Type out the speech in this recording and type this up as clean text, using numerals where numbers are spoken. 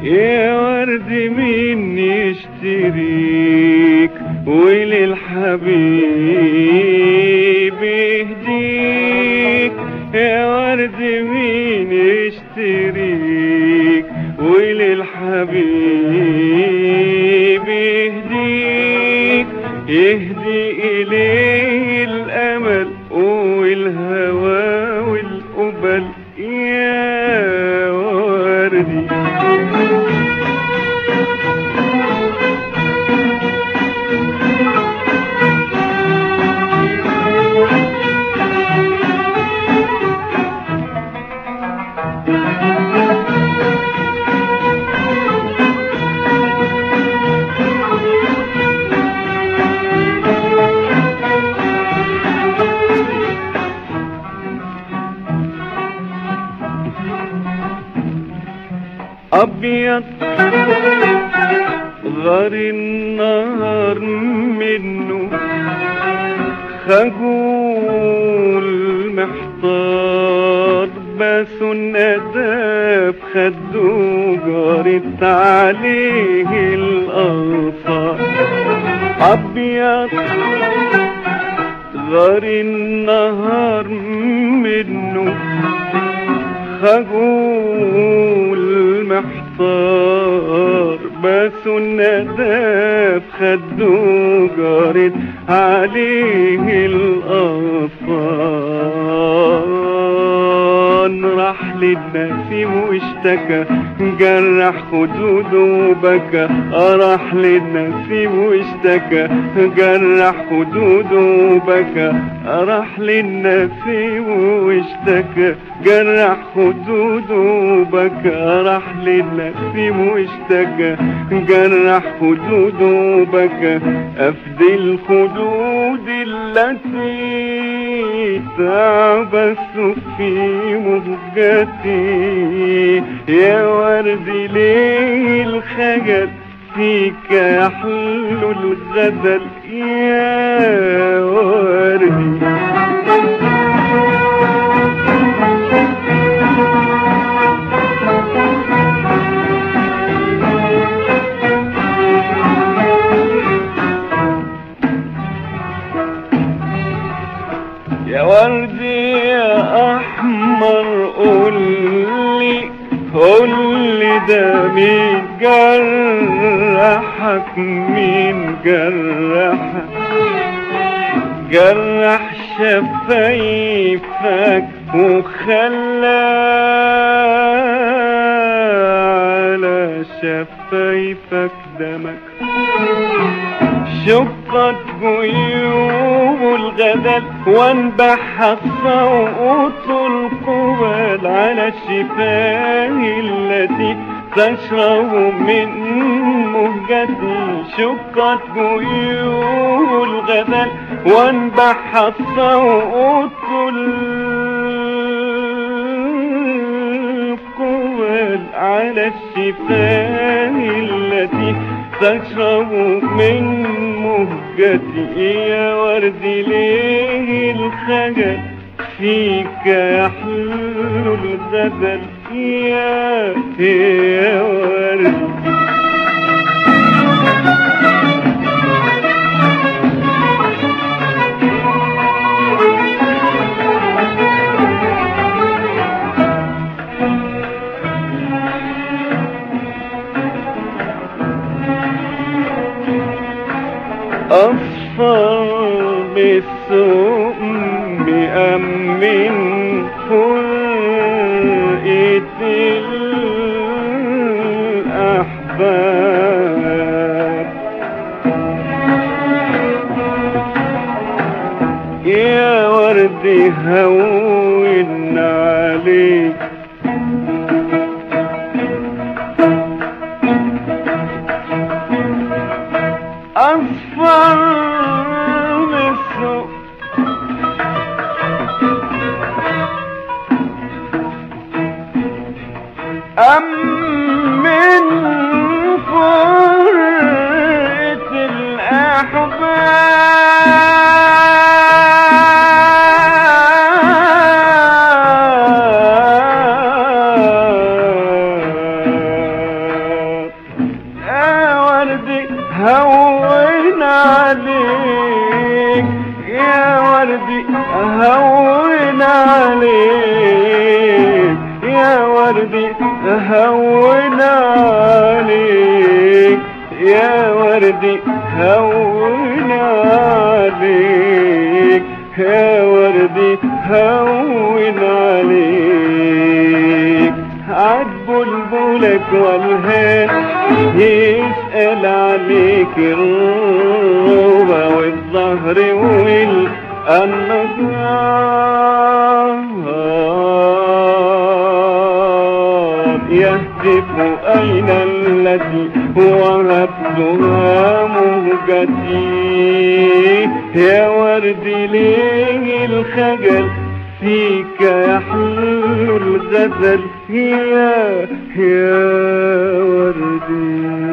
يا ورد مين يشتريك وللحبيب يهديك، يا ورد مين يشتريك وللحبيب يهديك، يهدي إليه الأمل والهوى والقبل يا وردي. أبيض غار النهار منه، خجول محتار بس الندى بخده جارت عليه الأنصار. أبيض غار النهار منه، خجول محتار بس الندى بخده جارت عليه الأغصان. راح للنسيم واشتكى جرح خدوده وبكى، راح للنسيم واشتكى جرح خدوده وبكى، راح للنسيم واشتكى جرح خدوده وبكى، راح للنسيم واشتكى جرح خدوده وبكى. أفدي الخدود التي تعبث في مهجتي، يا وردي ليه الخجل فيك يحلو الغزل يا وردي. يا وردي يا أحمر قولي ده مين جرحك، مين جرحك، جرح شفايفك وخلى على شفايفك دمك، شقت جيوب الغزل وانبحت صوت القبل على الشفاه التي تشرب من مهجتي. شقت جيوب الغزل وانبحت صوت القبل على الشفاه التي تشرب من مهجتي، يا وردي ليه الخجل فيك يحلو الغزل يا وردي. أصفر بالسوق مأمن فرقة الأحباب، يا وردي هون عليك أم من فرقة الأحباب يا وردي هون عليك يا وردي هون عليك يا وردي هون عليك يا وردي هون عليك يا وردي هون عليك عاد بلبلك والهان يسأل عليك الروبة والظهر والأنهار يهتف أين التي وهبتها مهجتي يا وردي ليه الخجل فيك يحلو الغزل يا وردي